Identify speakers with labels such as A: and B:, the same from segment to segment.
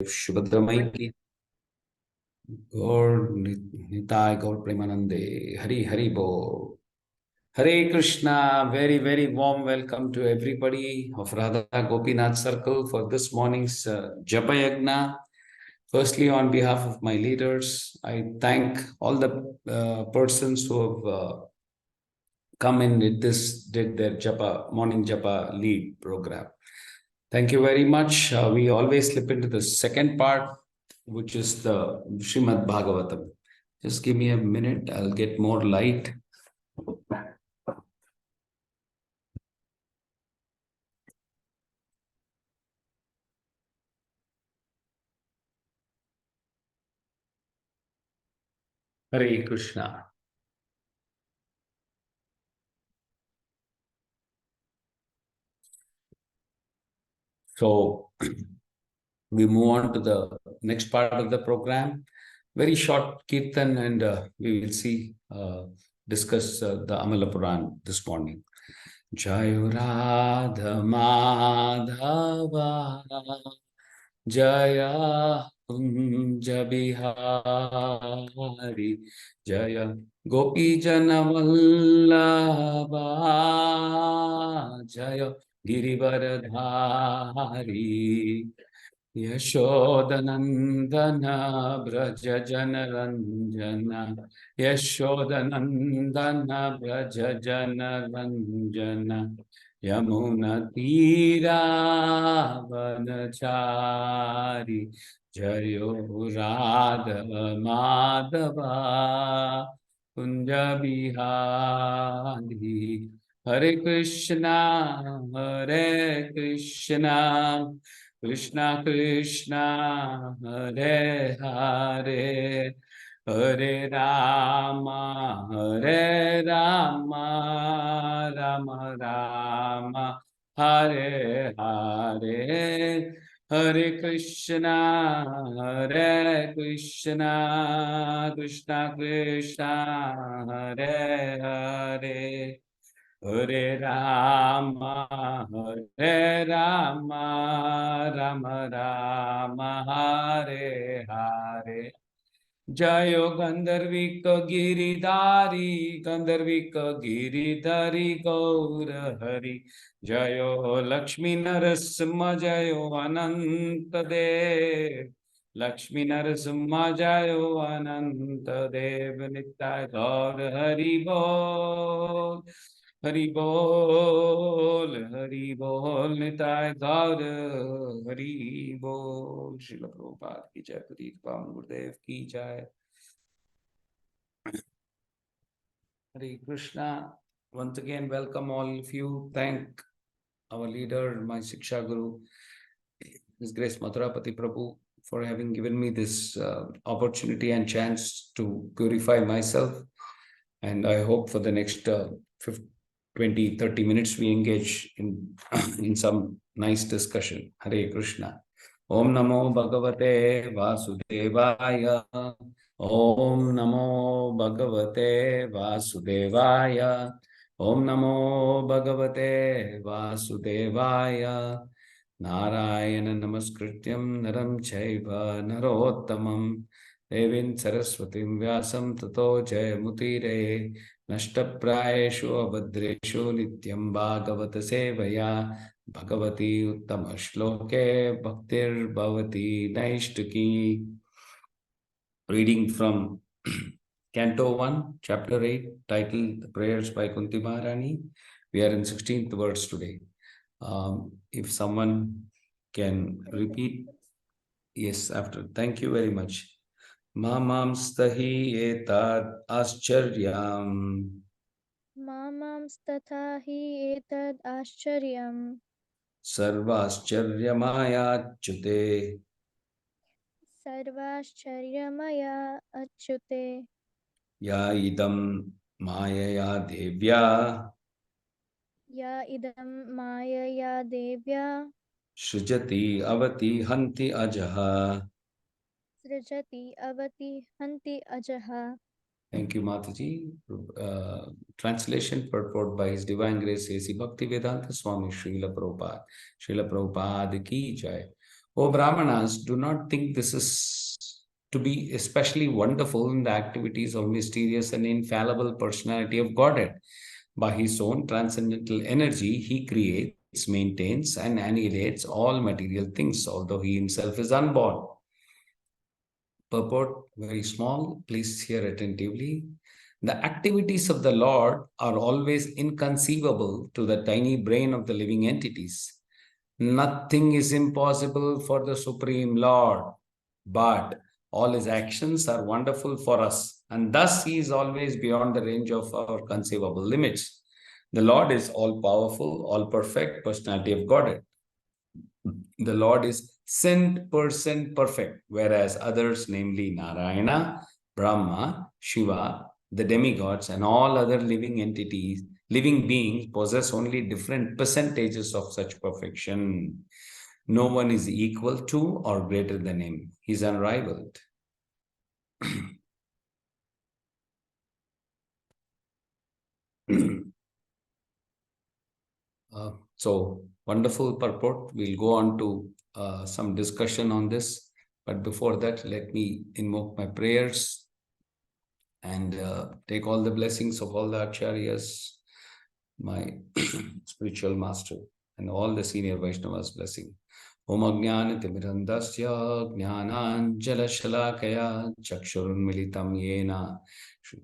A: Shubhadramai ki Gaur Nitai Gaur Premanande Hari Hari Bo Hare Krishna. Very very warm welcome to everybody of Radha Gopinath Circle for this morning's Japa Yagna. Firstly, on behalf of my leaders, I thank all the persons who have come in with this, did their Japa morning Japa lead program. Thank you very much. We always slip into the second part, which is the Srimad Bhagavatam. Just give me a minute, I'll get more light. Hare Krishna. So we move on to the next part of the program. Very short kirtan, and we will discuss the Amala Puran this morning. Jayo Radha Madhava Jaya Kunja Bihari Jaya Gopi Jana Vallabha Jaya Girivaradhari Yashodanandana Braja Janaranjana Yashodanandana Braja Janaranjana Yamuna Tira Vanachari Jayo Radha Madhava Kunja Bihari Hare Krishna Krishna Krishna Hare Hare Hare Rama Rama Rama Hare Hare Hare Krishna Krishna Krishna Hare Hare Hare Rama Rama Rama Hare Hare Jayo Gandharvika Giridhari Gaur Hari Jayo Lakshmi Narasimha Jayo Ananta Dev Lakshmi Narasimha Jayo Ananta Dev Nitai Gaur Hari Bol Hari Bol, Nitai Gaur, Hari Bol, Srila Prabhupada ki jai, Purit Pawan Gurudev ki jai. Hare Krishna. Once again, welcome all of you. Thank our leader, my Siksha Guru, His Grace Mathurapati Prabhu, for having given me this opportunity and chance to purify myself. And I hope for the next 20, 30 minutes we engage in some nice discussion. Hare Krishna. Om Namo Bhagavate Vasudevaya. Om Namo Bhagavate Vasudevaya. Om Namo Bhagavate Vasudevaya. Narayana Namaskrityam Naram Chaiva Narottamam Devin Saraswatim Vyasam Tato Jayamutire Nashtaprayeshu Abhadreshu Nityam Bhagavata Sevaya Bhagavati Uttama Shloke Bhaktir Bhavati Naishtaki. Reading from Canto 1, Chapter 8, titled The Prayers by Kunti Maharani. We are in 16th verse today. If someone can repeat. Yes, after. Thank you very much. Mamamstahi etad ascharyam.
B: Mamamstatha hi etad ascharyam.
A: Sarvascharyamayachute.
B: Sarvascharya achyute.
A: Ya idam mayaya devya.
B: Ya idam mayaya devya.
A: Shrujati avati hanti ajaha.
B: Srijati avati hanti ajaha.
A: Thank you, Mataji. Translation purport by His Divine Grace A.C. Bhaktivedanta Swami Srila Prabhupada. Srila Prabhupada ki jai. O Brahmanas, do not think this is to be especially wonderful in the activities of mysterious and infallible personality of Godhead. By his own transcendental energy, he creates, maintains, and annihilates all material things, although he himself is unborn. Purport, very small, please hear attentively. The activities of the Lord are always inconceivable to the tiny brain of the living entities. Nothing is impossible for the Supreme Lord, but all his actions are wonderful for us, and thus he is always beyond the range of our conceivable limits. The Lord is all powerful, all perfect, personality of Godhead. The Lord is 100% perfect, whereas others, namely Narayana, Brahma, Shiva, the demigods, and all other living entities, living beings, possess only different percentages of such perfection. No one is equal to or greater than him. He is unrivaled. So, wonderful purport. We'll go on to some discussion on this. But before that, let me invoke my prayers and take all the blessings of all the acharyas, my spiritual master, and all the senior Vaishnavas' blessing. Om Ajnanatimirandasya Jnananjalashalakaya Chakshurunmilitam Yena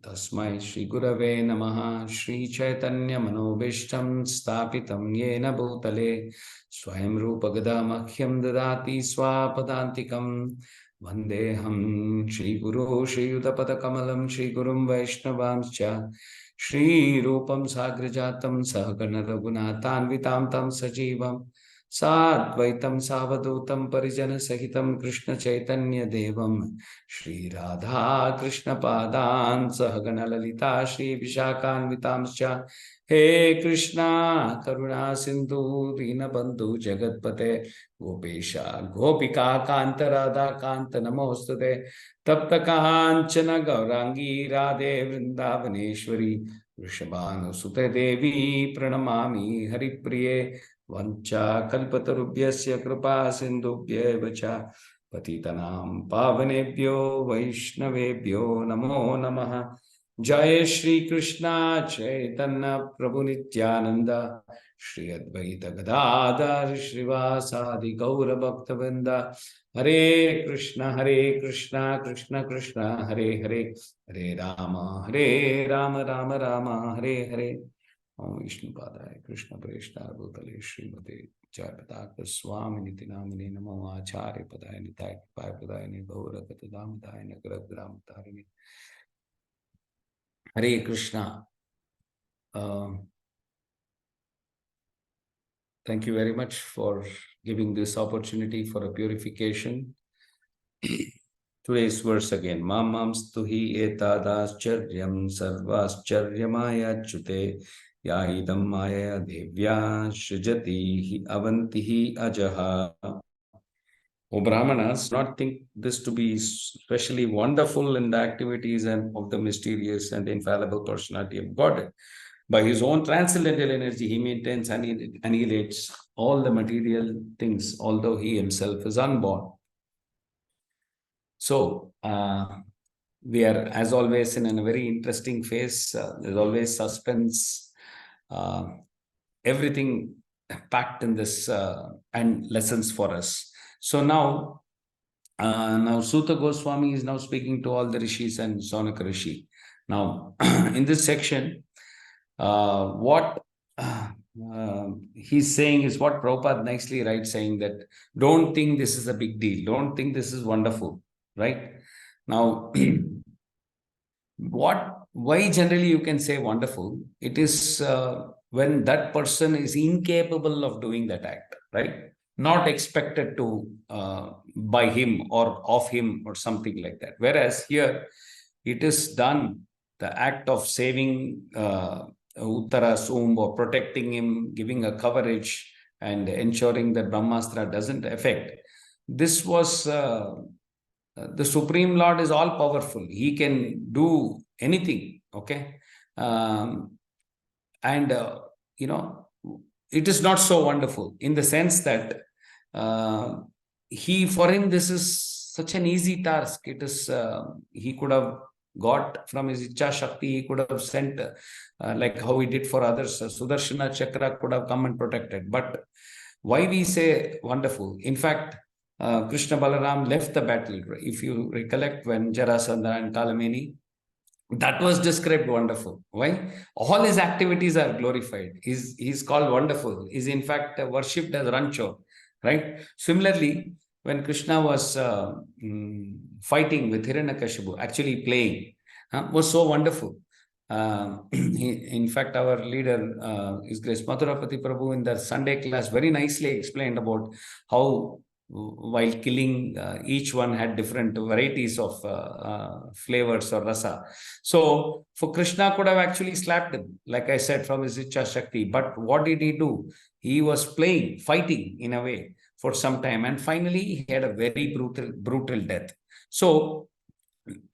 A: Tasmai Shri Gurave Namaha Shri Chaitanya Manobishtam Stapitam Yena Bhutale Swayam Rupa Gadamakyam Dadati Swapadantikam Vandeham Shri Guru Shri Yudapada Kamalam Shri Gurum Vaishnavamscha Shri Rupam Sagrajatam Sahagana Raghunathanvitam Tam Sajivam Sadvaitam Savadutam Parijana Sahitam Krishna Chaitanya Devam Shri Radha Krishna Padan Sahagana Lalita Shri Vishakanvitamscha He Krishna Karuna Sindhu Dina Bandhu Jagatpate Gopesha Gopika Kanta Radha Kanta Namostute Tapta Kanchana Gaurangi Radhe Vrindavaneshwari Vrishabhanusute Devi Pranamami Haripriye Vancha kalpatarubhyasya kripa sindubhyev cha patitanam pavanebhyo vaishnavebhyo namo namaha. Jai Shri Krishna Chaitanya Prabhu Nityananda Shri Advaita Gadadhar Shrivasadi Gaura Bhaktavinda Hare Krishna Krishna Krishna Hare Hare Hare Rama Rama Rama Hare Hare. Om Vishnu Padaya Krishna Preshna Bhutale Srimate Jai Pataka Swami Niti Namine Namo Acharya Padaya Nitai Pai Padaya Gaura Katadamdaya Nagarab Gram Tarini. Hare Krishna. Thank you very much for giving this opportunity for a purification. Today's verse again. Mamam stuhi etadascharya sarvascharya chute yahidam maya devya shrujati avantihi ajaha. O Brahmanas, do not think this to be especially wonderful in the activities and of the mysterious and infallible personality of God. By his own transcendental energy, he maintains and annihilates all the material things, although he himself is unborn. So, we are, as always, in a very interesting phase. There's always suspense, everything packed in this and lessons for us. So now Suta Goswami is now speaking to all the rishis and Sonaka Rishi. Now, in this section, what he's saying is what Prabhupada nicely writes, saying that don't think this is a big deal. Don't think this is wonderful, right? Now, why generally you can say wonderful? It is when that person is incapable of doing that act, right? Not expected to by him or of him or something like that. Whereas here, it is done, the act of saving Uttara's womb or protecting him, giving a coverage and ensuring that Brahmastra doesn't affect. This was the Supreme Lord is all powerful. He can do anything. Okay. And, it is not so wonderful in the sense that for him, this is such an easy task. It is, he could have got from his Ichcha Shakti, he could have sent, like how he did for others. Sudarshana Chakra could have come and protected. But why we say wonderful? In fact, Krishna Balaram left the battle. If you recollect, when Jarasandha and Kalameni, that was described wonderful. Why? All his activities are glorified. He's called wonderful. He's in fact worshipped as Rancho, right? Similarly, when Krishna was fighting with Hiranyakashipu, actually playing, was so wonderful. In fact, our leader, His Grace Madhurapati Prabhu, in the Sunday class, very nicely explained about how, while killing, each one had different varieties of flavors or rasa. So, for Krishna could have actually slapped him, like I said, from his Ichcha Shakti. But what did he do? He was playing, fighting in a way for some time, and finally he had a very brutal death. So,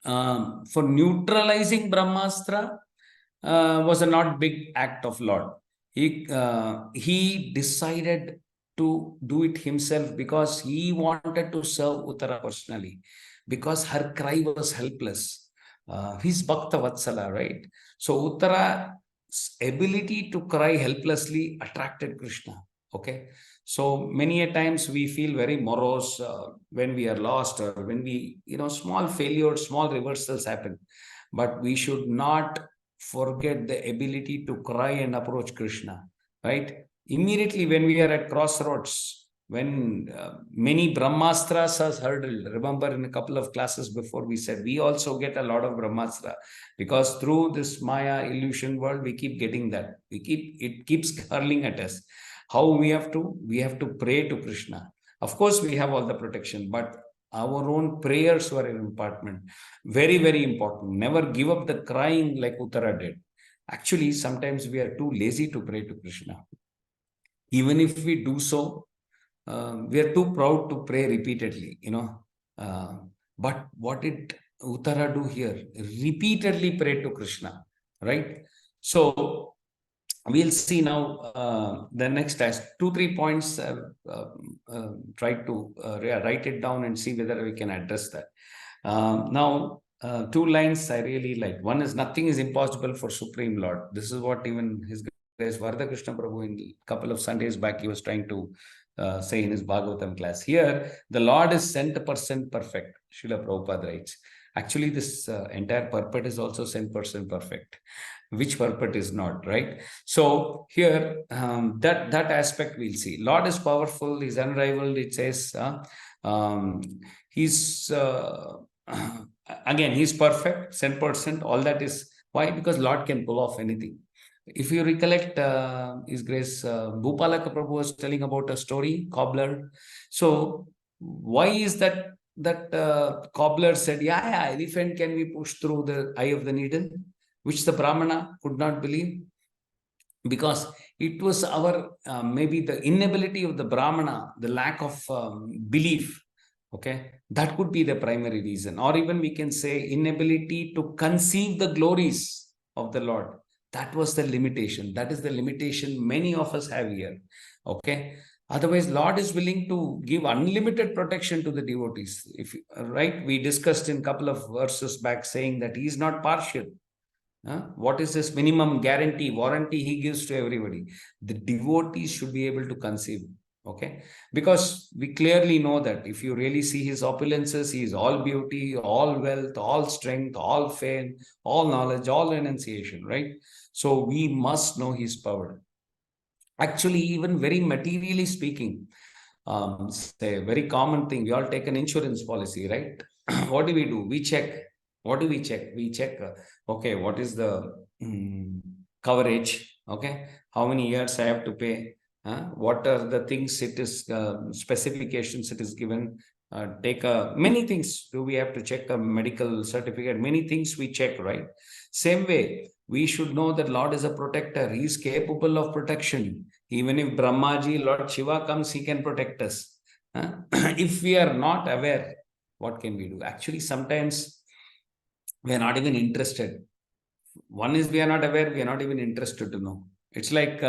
A: for neutralizing Brahmastra was a not big act of Lord. He decided to do it himself because he wanted to serve Uttara personally, because her cry was helpless. He's Bhakta Vatsala, right? So Uttara's ability to cry helplessly attracted Krishna. Okay. So many a times we feel very morose when we are lost, or when we, small failures, small reversals happen. But we should not forget the ability to cry and approach Krishna, right? Immediately when we are at crossroads, when many Brahmastras are hurdled, remember in a couple of classes before we said, we also get a lot of Brahmastra, because through this Maya illusion world, we keep getting that. It keeps hurling at us. How we have to pray to Krishna. Of course, we have all the protection, but our own prayers were an important. Very, very important. Never give up the crying like Uttara did. Actually, sometimes we are too lazy to pray to Krishna. Even if we do so, we are too proud to pray repeatedly, but what did Uttara do here? Repeatedly pray to Krishna, right? So we'll see now the next as 2-3 points. Try to write it down and see whether we can address that. Now, 2 lines I really like. One is, nothing is impossible for Supreme Lord. This is what even His Grace Varadaraj Prabhu, in a couple of Sundays back, he was trying to say in his Bhagavatam class. Here, the Lord is 100% perfect. Srila Prabhupada writes. Actually, this entire purport is also 100% perfect. Which purport is not, right? So here, that aspect we'll see. Lord is powerful, he's unrivaled, it says. He's again, he's perfect, 100%. All that is why? Because Lord can pull off anything. If you recollect, His Grace Bhupalaka Prabhu was telling about a story, cobbler. So why is that cobbler said, yeah, elephant can be pushed through the eye of the needle, which the Brahmana could not believe? Because it was our maybe the inability of the Brahmana, the lack of belief. Okay, that could be the primary reason. Or even we can say inability to conceive the glories of the Lord. That was the limitation. That is the limitation many of us have here. Okay. Otherwise, Lord is willing to give unlimited protection to the devotees. If right, we discussed in a couple of verses back saying that he is not partial. What is this minimum guarantee, warranty he gives to everybody? The devotees should be able to conceive. Okay, because we clearly know that if you really see his opulences, he is all beauty, all wealth, all strength, all fame, all knowledge, all renunciation, right? So we must know his power. Actually, even very materially speaking, say a very common thing, we all take an insurance policy, right? What do? We check. What do we check? We check, okay, what is the coverage? Okay, how many years I have to pay? What are the things it is, specifications it is given? Take many things. Do we have to check a medical certificate? Many things we check, right? Same way, we should know that Lord is a protector. He is capable of protection. Even if Brahmaji, Lord Shiva comes, he can protect us. If we are not aware, what can we do? Actually, sometimes we are not even interested. One is we are not aware, we are not even interested to know. It's like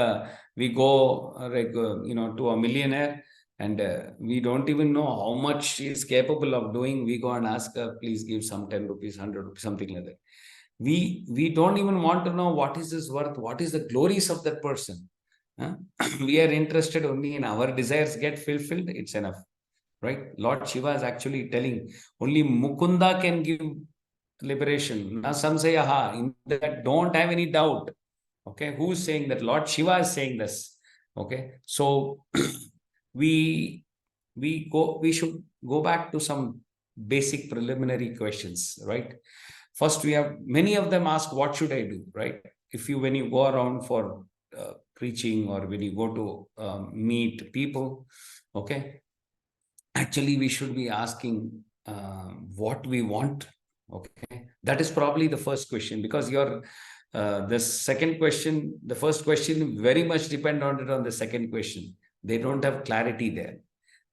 A: we go to a millionaire And we don't even know how much she is capable of doing. We go and ask her, please give some 10 rupees, 100 rupees, something like that. We don't even want to know what is his worth, what is the glories of that person. We are interested only in our desires get fulfilled. It's enough, right? Lord Shiva is actually telling only Mukunda can give liberation. Na samsayaha. In that, don't have any doubt. Okay, who's saying that? Lord Shiva is saying this. Okay, so we we should go back to some basic preliminary questions, right? First, we have many of them ask, what should I do, right? If you, when you go around for preaching, or when you go to meet people, okay, actually we should be asking what we want. Okay, that is probably the first question, because your the second question, the first question very much depend on it on the second question. They don't have clarity there.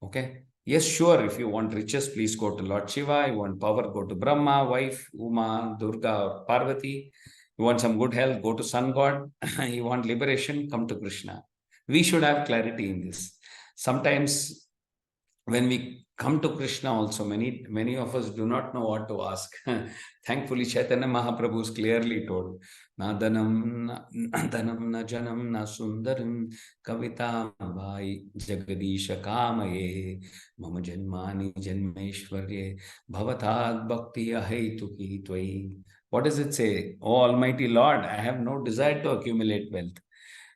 A: Okay. Yes, sure. If you want riches, please go to Lord Shiva. You want power, go to Brahma, wife, Uma, Durga, or Parvati. You want some good health, go to Sun God. You want liberation, come to Krishna. We should have clarity in this. Sometimes when we come to Krishna also, many of us do not know what to ask. Thankfully, Chaitanya Mahaprabhu is clearly told, na dhanam, na dhanam, na janam, na sundaram, kavita vai jagadisha kamaye, mama janmani janmeshwarye, bhavatad bhakti ahetuki tvai. What does it say? Oh Almighty Lord, I have no desire to accumulate wealth,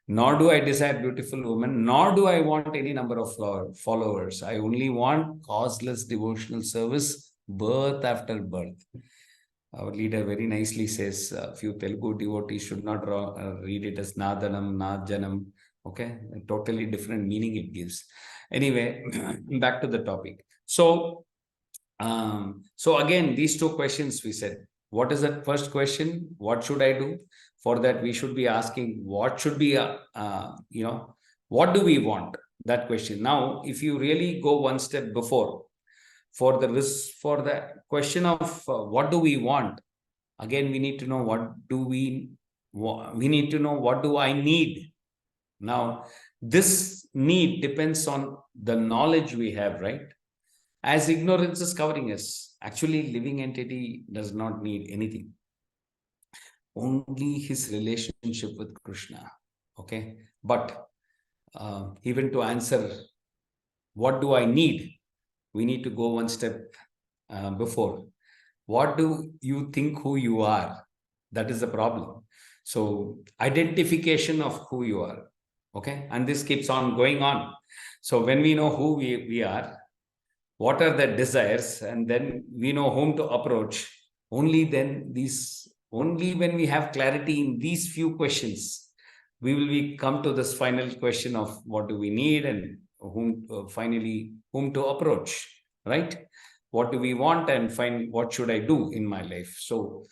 A: nor do I desire beautiful women, nor do I want any number of followers. I only want causeless devotional service, birth after birth. Our leader very nicely says, a few Telugu devotees should not read it as Nadanam, Najanam. Okay, a totally different meaning it gives. Anyway, back to the topic. So again, these two questions we said. What is that first question? What should I do? For that, we should be asking, what should be, what do we want? That question. Now, if you really go one step before, for the question of what do we want, again, we need to know we need to know what do I need. Now, this need depends on the knowledge we have, right? As ignorance is covering us, actually, living entity does not need anything, only his relationship with Krishna. Okay, but even to answer what do I need, we need to go one step before. What do you think who you are? That is the problem. So, identification of who you are. Okay, and this keeps on going on. So, when we know who we are, what are the desires, and then we know whom to approach, only when we have clarity in these few questions, we will come to this final question of what do we need, and whom to approach, right? What do we want, and find what should I do in my life. So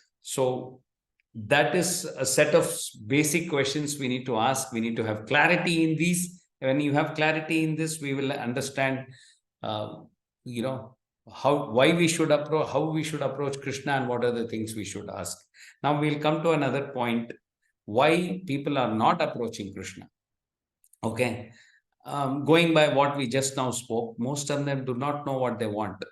A: that is a set of basic questions we need to ask. We need to have clarity in these. When you have clarity in this, we will understand why we should approach, how we should approach Krishna, and what are the things we should ask. Now we'll come to another point, why people are not approaching Krishna. Okay, going by what we just now spoke, most of them do not know what they want.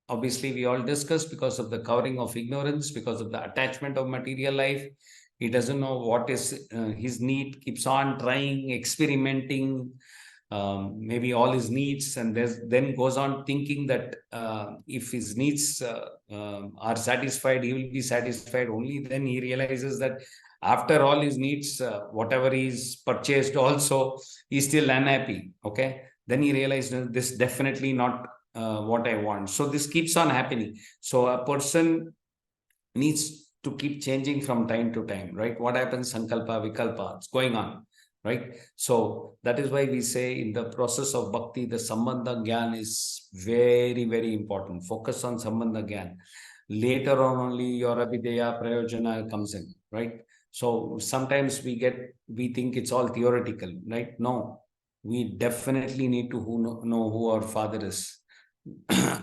A: Obviously, we all discussed, because of the covering of ignorance, because of the attachment of material life. He doesn't know what is his need, keeps on trying, experimenting, maybe all his needs, and then goes on thinking that if his needs are satisfied, he will be satisfied. Only then he realizes that after all his needs, whatever he's purchased also, he's still unhappy. Okay, then he realized this definitely not what I want. So this keeps on happening. So a person needs to keep changing from time to time, right? What happens? Sankalpa, Vikalpa, it's going on, right? So that is why we say in the process of bhakti, the Sambandha Gyan is very, very important. Focus on Sambandha Gyan. Later on only your Abhideya Prayojana comes in, right? So sometimes we think it's all theoretical, right? No, we definitely need to know who our father is.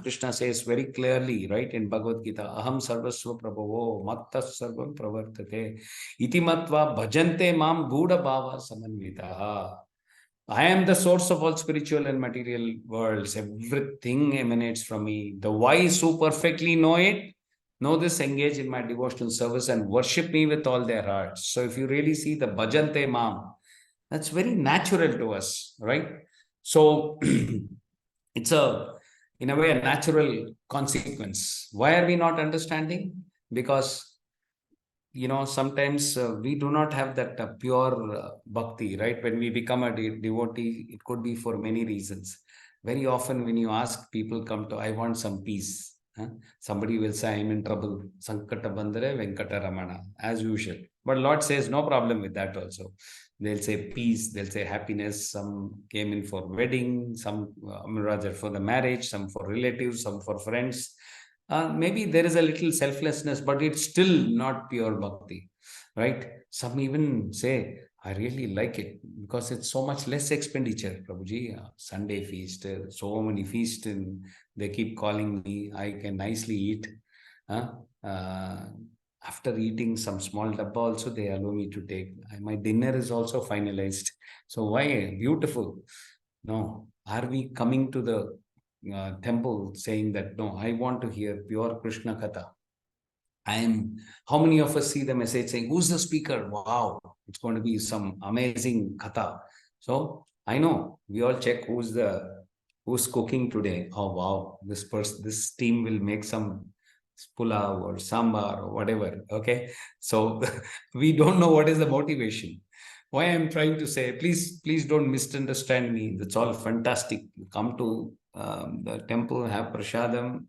A: Krishna says very clearly, right, in Bhagavad Gita, Aham sarvasva prabhavo mattas sarvam pravartate iti matva bhajante mam gudha bhava samanvitaha. I am the source of all spiritual and material worlds. Everything emanates from me. The wise who perfectly know it, know this, engage in my devotional service and worship me with all their hearts. So if you really see the Bhajante Mam, that's very natural to us, right? So it's in a way, a natural consequence. Why are we not understanding? Because sometimes we do not have that pure bhakti, right? When we become a devotee, it could be for many reasons. Very often, when you ask people, come to, I want some peace. Huh? Somebody will say, I'm in trouble. Sankata bandare Venkata Ramana, as usual. But Lord says, no problem with that also. They'll say peace, they'll say happiness. Some came in for wedding, some rather for the marriage, some for relatives, some for friends. Maybe there is a little selflessness, but it's still not pure bhakti, right? Some even say, I really like it because it's so much less expenditure, Prabhuji. Sunday feast, so many feasts, and they keep calling me. I can nicely eat. Uh, uh, After eating some small dabba, also they allow me to take. My dinner is also finalized. So why? Beautiful. No, are we coming to the temple saying that, no, I want to hear pure Krishna Katha? How many of us see the message saying, who's the speaker? Wow, it's going to be some amazing Katha. So I know we all check who's cooking today. Oh, wow, this team will make some pulao or sambar or whatever. Okay. So we don't know what is the motivation. Why I'm trying to say, please don't misunderstand me. That's all fantastic. You come to the temple, have prasadam,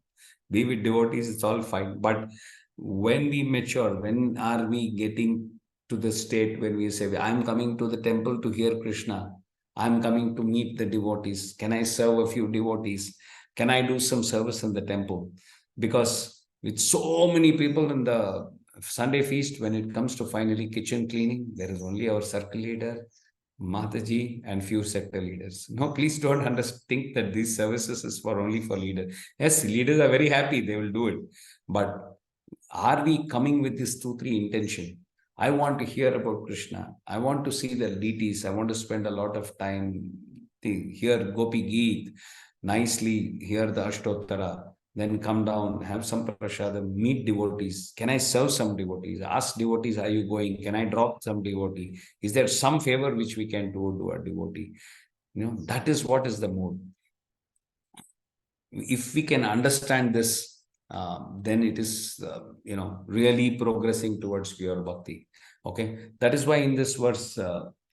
A: be with devotees, it's all fine. But when we mature, when are we getting to the state when we say, I'm coming to the temple to hear Krishna, I'm coming to meet the devotees, can I serve a few devotees, can I do some service in the temple? Because with so many people in the Sunday feast, when it comes to finally kitchen cleaning, there is only our circle leader, Mataji, and few sector leaders. No, please don't think that these services is for only for leaders. Yes, leaders are very happy, they will do it. But are we coming with this 2-3 intention? I want to hear about Krishna. I want to see the deities. I want to spend a lot of time to hear Gopi Geet, nicely hear the Ashtottara, then come down, have some prasadam, meet devotees. Can I serve some devotees? Ask devotees, are you going? Can I drop some devotee? Is there some favor which we can do to a devotee? That is what is the mood. If we can understand this, then it is, really progressing towards pure bhakti. Okay. That is why in this verse,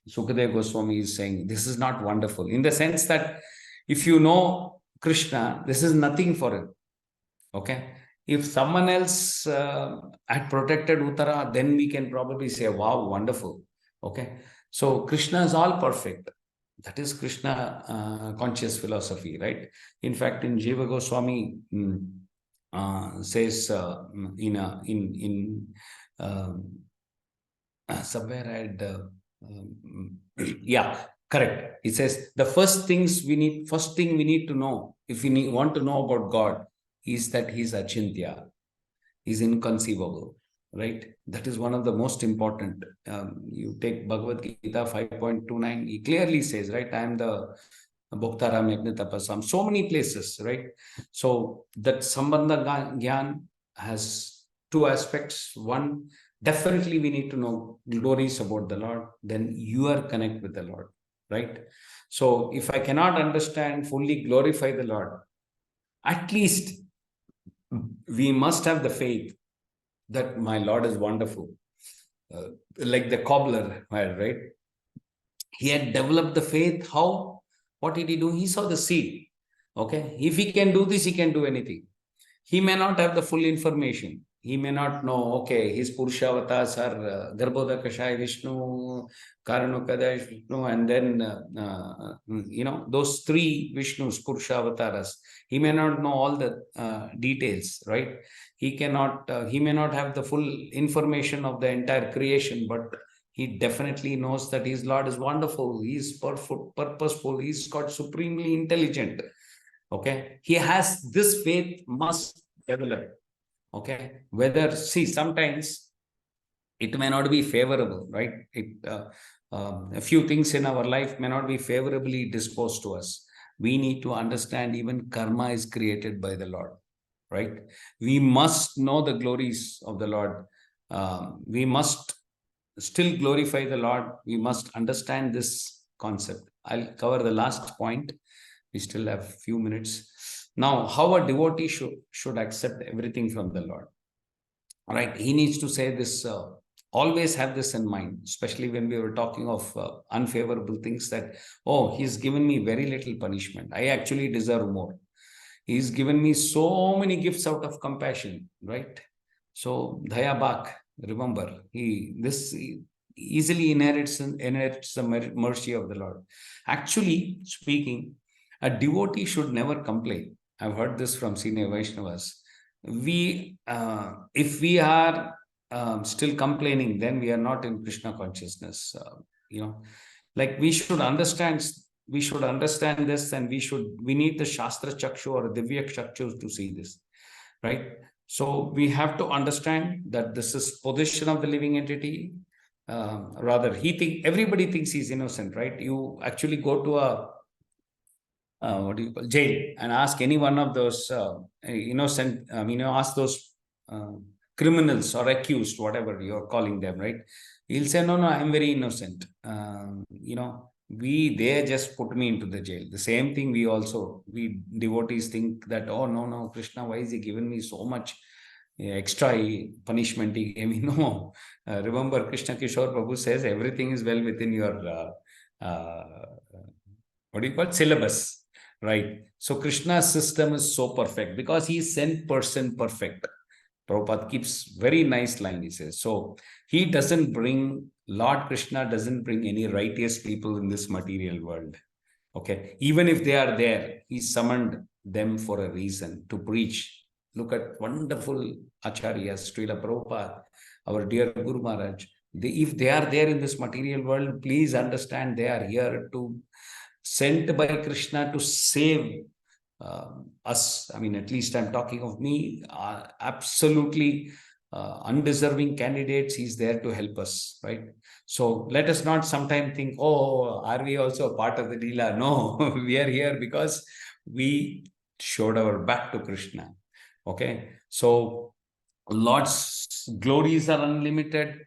A: Sukadeva Goswami is saying, this is not wonderful in the sense that if you know Krishna, this is nothing for him. Okay. If someone else had protected Uttara, then we can probably say, wow, wonderful. Okay. So Krishna is all perfect. That is Krishna conscious philosophy, right? In fact, in Jiva Goswami says somewhere I had yeah, correct. It says the first thing we need to know if we want to know about God is that He's Achintya, He's inconceivable, right? That is one of the most important. You take Bhagavad Gita 5.29, he clearly says, right, I am the Bhoktaram Yajna so many places, right? So that Sambandha Gyan has two aspects. One, definitely we need to know glories about the Lord, then you are connect with the Lord, right? So if I cannot understand, fully glorify the Lord, at least we must have the faith that my Lord is wonderful. Like the cobbler had, right? He had developed the faith. How? What did he do? He saw the seed. Okay. If he can do this, he can do anything. He may not have the full information. He may not know, okay, his Purusha avatars are Garbhodakashaya Vishnu, Karanukadash Vishnu, and then, those three Vishnus, Purusha avatars. He may not know all the details, right? He may not have the full information of the entire creation, but he definitely knows that his Lord is wonderful. He is purposeful. He's got supremely intelligent. Okay. He has this faith must develop. Okay. Sometimes it may not be favorable, right? a few things in our life may not be favorably disposed to us. We need to understand even karma is created by the Lord, right? We must know the glories of the Lord. We must still glorify the Lord. We must understand this concept. I'll cover the last point. We still have a few minutes. Now, how a devotee should accept everything from the Lord. Right? He needs to say this, always have this in mind, especially when we were talking of unfavorable things, that, oh, he's given me very little punishment. I actually deserve more. He's given me so many gifts out of compassion, right? So, Dhaya Bak, remember, he easily inherits the mercy of the Lord. Actually speaking, a devotee should never complain. I've heard this from senior Vaishnavas. If we are still complaining, then we are not in Krishna consciousness. You know, like we should understand this, and we need the Shastra Chakshu or Divya Chakshu to see this, right? So we have to understand that this is position of the living entity. Rather, everybody thinks he's innocent, right? You actually go to a what do you call jail and ask any one of those innocent, ask those uh, criminals or accused, whatever you're calling them, right? He'll say, no, I'm very innocent. They just put me into the jail. The same thing we devotees think that, oh, no, Krishna, why is he giving me so much extra punishment he gave me? No. Remember, Krishna Kishore Prabhu says everything is well within your what do you call it? Syllabus, right? So Krishna's system is so perfect because he is sent person perfect. Prabhupada keeps very nice line. He says, so Lord Krishna doesn't bring any righteous people in this material world. Okay. Even if they are there, he summoned them for a reason, to preach. Look at wonderful acharyas, Srila Prabhupada, our dear Guru Maharaj. If they are there in this material world, please understand they are here to sent by Krishna to save us. I mean, at least I'm talking of me, absolutely undeserving candidates. He's there to help us, right? So let us not sometime think, oh, are we also a part of the Leela? No, we are here because we showed our back to Krishna. Okay, so Lord's glories are unlimited.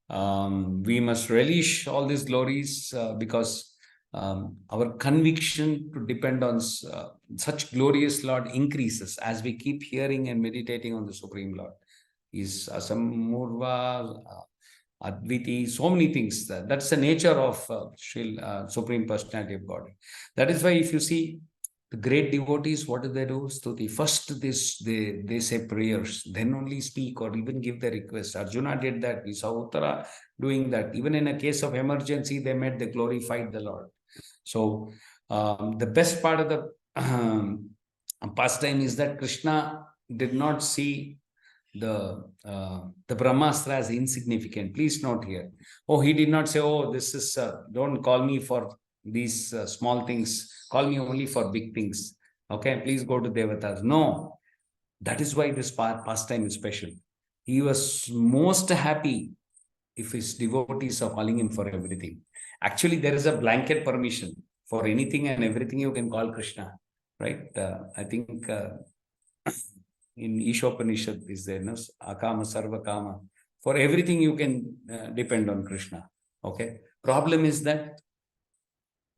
A: We must relish all these glories because our conviction to depend on such glorious Lord increases as we keep hearing and meditating on the Supreme Lord. He's Asamurva, Adviti, so many things. That's the nature of Supreme Personality of God. That is why if you see the great devotees, what do? Stuti. First, they say prayers, then only speak or even give the request. Arjuna did that. We saw Uttara doing that. Even in a case of emergency, they glorified the Lord. So the best part of the pastime is that Krishna did not see the Brahmastra as insignificant. Please note here. Oh, he did not say, oh, this is, don't call me for these small things. Call me only for big things. Okay, please go to Devatas. No, that is why this pastime is special. He was most happy if his devotees are calling him for everything. Actually, there is a blanket permission for anything and everything you can call Krishna, right? I think in Ishopanishad is there, no? Akama Sarva Kama. For everything you can depend on Krishna. Okay. Problem is that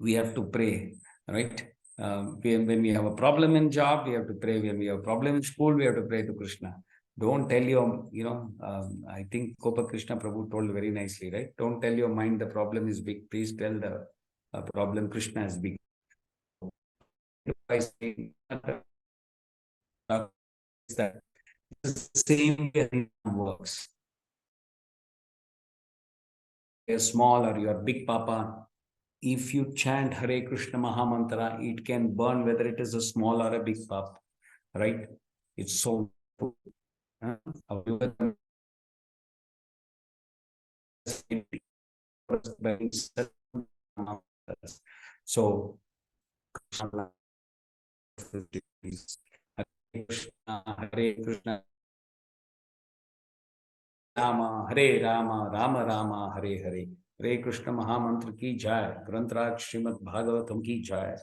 A: we have to pray, right? When we have a problem in job, we have to pray. When we have a problem in school, we have to pray to Krishna. Don't tell I think Kopa Krishna Prabhu told very nicely, right? Don't tell your mind the problem is big. Please tell the problem Krishna is big. By saying that, it's the same way it works. You're small or you're big papa. If you chant Hare Krishna Mahamantra, it can burn whether it is a small or a big papa, right? It's so so Hare Krishna, Rama, Hare Rama, Rama Rama, Hare Hare. हरे कृष्ण महामंत्र की जय। ग्रंथराज श्रीमद् भागवतम की जय।